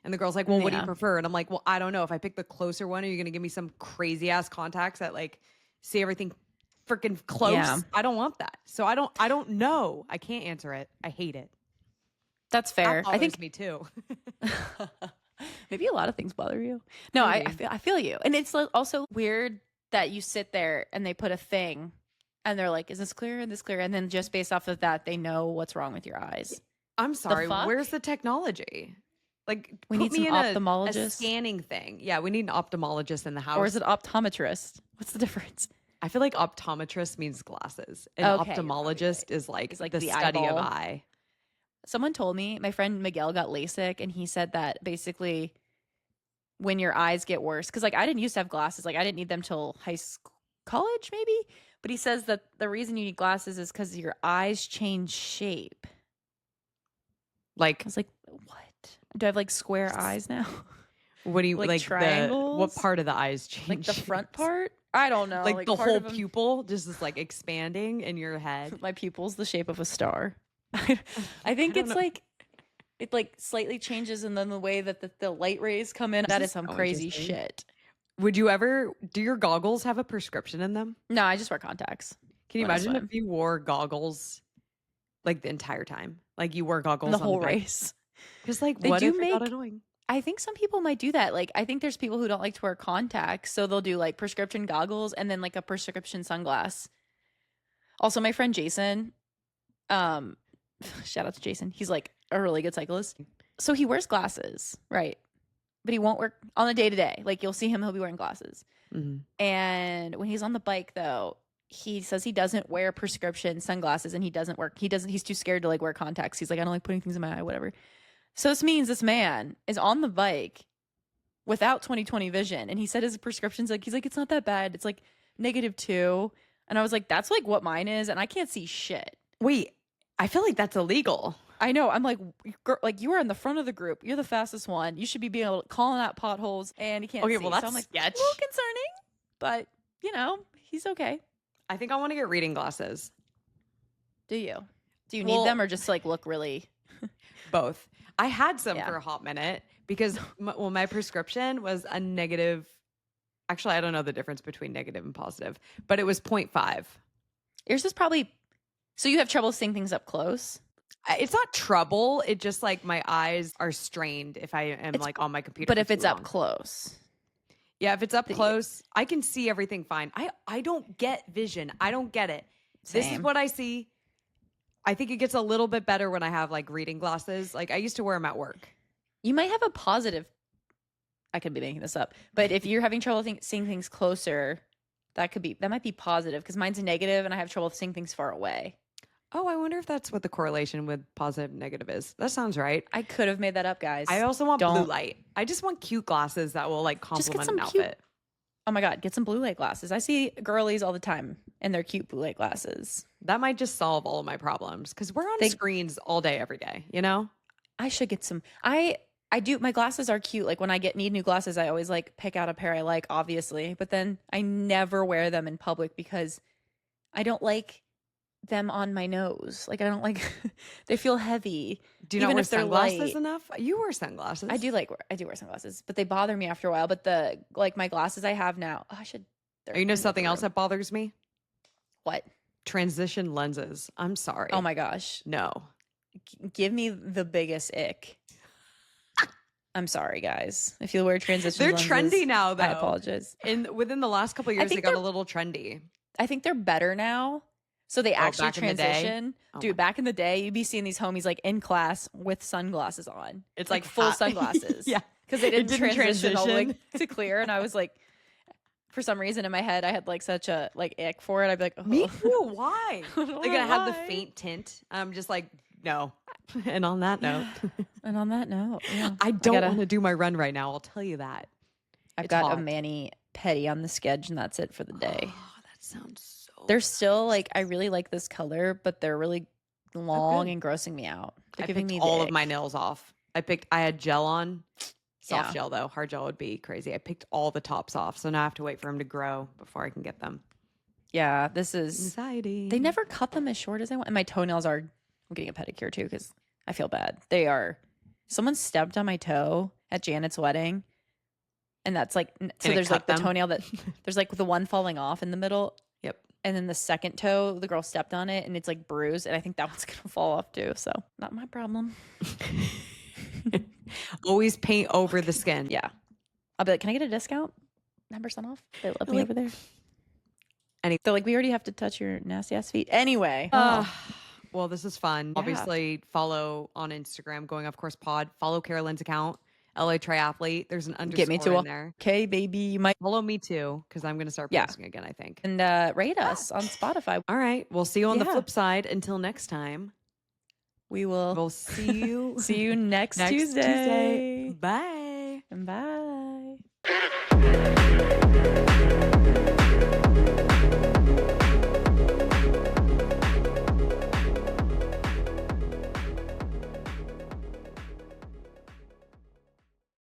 And the girl's like, well, what do you prefer? And I'm like, well, I don't know. If I pick the closer one, are you going to give me some crazy ass contacts that like see everything freaking close? Yeah. I don't want that. So I don't know. I can't answer it. I hate it. That's fair. That I think bothers me too. maybe a lot of things bother you. No, I feel you. And it's also weird that you sit there and they put a thing and they're like, is this clear and this clear? And then just based off of that, they know what's wrong with your eyes. I'm sorry. fuck? Where's the technology? Like, We put need me some in ophthalmologist. a scanning thing. Yeah, we need an ophthalmologist in the house. Or is it optometrist? What's the difference? I feel like optometrist means glasses. An Okay, you're ophthalmologist is like, It's like the the study of eyeball. eye. Someone told me, my friend Miguel got LASIK, and he said that basically when your eyes get worse, because like I didn't used to have glasses, like I didn't need them till high school, college maybe, but he says that the reason you need glasses is because your eyes change shape. Like, I was like, what? Do I have like square eyes now? what do you like like? triangles? What part of the eyes change? Like the front shapes? part? I don't know. Like the part whole of 'em- pupil just is like expanding in your head. My pupil's the shape of a star. I think don't it's know. like it like slightly changes, and then the way that the light rays come in, that is some so crazy interesting. shit. Would you ever, do your goggles have a prescription in them? No, I just wear contacts. Can you when I imagine swim. if you wore goggles like the entire time? Like you wore goggles The on whole bike? race. Because like, They what do if it got make- annoying? I think some people might do that. Like, I think there's people who don't like to wear contacts, so they'll do like prescription goggles and then like a prescription sunglass. Also, my friend Jason, shout out to Jason. He's like a really good cyclist. So he wears glasses, right? But he won't work on the day to day. Like you'll see him, he'll be wearing glasses. Mhm. And when he's on the bike, though, he says he doesn't wear prescription sunglasses, and he doesn't work. He's too scared to like wear contacts. He's like, I don't like putting things in my eye, whatever. So this means this man is on the bike without 20/20 vision, and he said his prescription's like, he's like, it's not that bad. It's like -2, and I was like, that's like what mine is, and I can't see shit. Wait, I feel like that's illegal. I know. I'm like, girl, like you are in the front of the group. You're the fastest one. You should be able to calling out potholes, and he can't. Okay, see. well, So that's I'm like, sketch. a little concerning, but you know, he's okay. I think I want to get reading glasses. Do you? Do you Well- need them or just like look really? Both. I had some Yeah. for a hot minute because my prescription was a negative. Actually, I don't know the difference between negative and positive, but it was 0.5. Yours is probably. So you have trouble seeing things up close. It's not trouble. It just like my eyes are strained if I am It's- like on my computer. But for if it's too up long. close, Yeah, if it's up The- close, I can see everything fine. I don't get vision. I don't get it. This is Same. what I see. I think it gets a little bit better when I have like reading glasses. Like I used to wear them at work. you might have a positive. I could be making this up, but if you're having trouble seeing things closer, that might be positive because mine's a negative, and I have trouble seeing things far away. Oh, I wonder if that's what the correlation with positive and negative is. That sounds right. I could have made that up, guys. I also want blue Don't- light. I just want cute glasses that will like Just get complement some an cute- outfit. Oh my god, get some blue light glasses. I see girlies all the time in their cute blue light glasses. That might just solve all of my problems because we're on They- screens all day, every day, you know? I should get some. I do. My glasses are cute. Like when I need new glasses, I always like pick out a pair I like, obviously. But then I never wear them in public because I don't like them on my nose. Like I don't like. They feel heavy. Do you Even not wear if they're sunglasses light. enough? You wear sunglasses. I do wear sunglasses, but they bother me after a while. But the like my glasses I have now. Oh, I should. You know something else that bothers me? What? Transition lenses. I'm sorry. Oh my gosh. No. Give me the biggest ick. I'm sorry, guys. If you wear transition They're lenses, trendy now, though. I apologize. Within the last couple of years, they think got a they're- little trendy. I think they're better now. So they actually back in the day? transition. Oh Dude, my- back in the day, you'd be seeing these homies like in class with sunglasses on. It's like like full hot. sunglasses. Yeah. Because they It didn't, didn't transition all the way transition. to clear. And I was like, for some reason in my head, I had like such a like ick for it. I'd be like, oh. Me too. Why? I don't They're know gonna have the why. faint tint. I'm just like, no. And on that note, And on that note, yeah, I don't gotta- want to do my run right now. I'll tell you that. I've It's got a hot. mani pedi on the schedule, and that's it for the day. Oh, that sounds so. They're still like, I really like this color, but they're really long good. and grossing me out. They're I giving picked me all the of my ick. nails off. I had gel on. Soft Yeah. gel though. Hard gel would be crazy. I picked all the tops off. So now I have to wait for them to grow before I can get them. Yeah, this is. Anxiety. They never cut them as short as I want. And my toenails are. I'm getting a pedicure too because I feel bad. They are. Someone stepped on my toe at Janet's wedding. And that's like. So it there's cut like the them? toenail that. There's like the one falling off in the middle. Yep. And then the second toe, the girl stepped on it and it's like bruised. And I think that one's going to fall off too. So not my problem. Always paint over the skin. Yeah. I'll be like, can I get a discount? 10% off? They love me Like- over there. Any- They're like, we already have to touch your nasty ass feet. Anyway. Well, this is fun. Yeah. Obviously, follow on Instagram, Going Off Course Pod. Follow Carolyn's account, LA Triathlete. There's an underscore Get me to in there. okay, baby. You might. Follow me too, because I'm going to start Yeah. posting again, I think. And rate us on Spotify. All right. We'll see you on the Yeah. flip side. Until next time, We will we'll see you see you next, next Tuesday. Bye. And bye.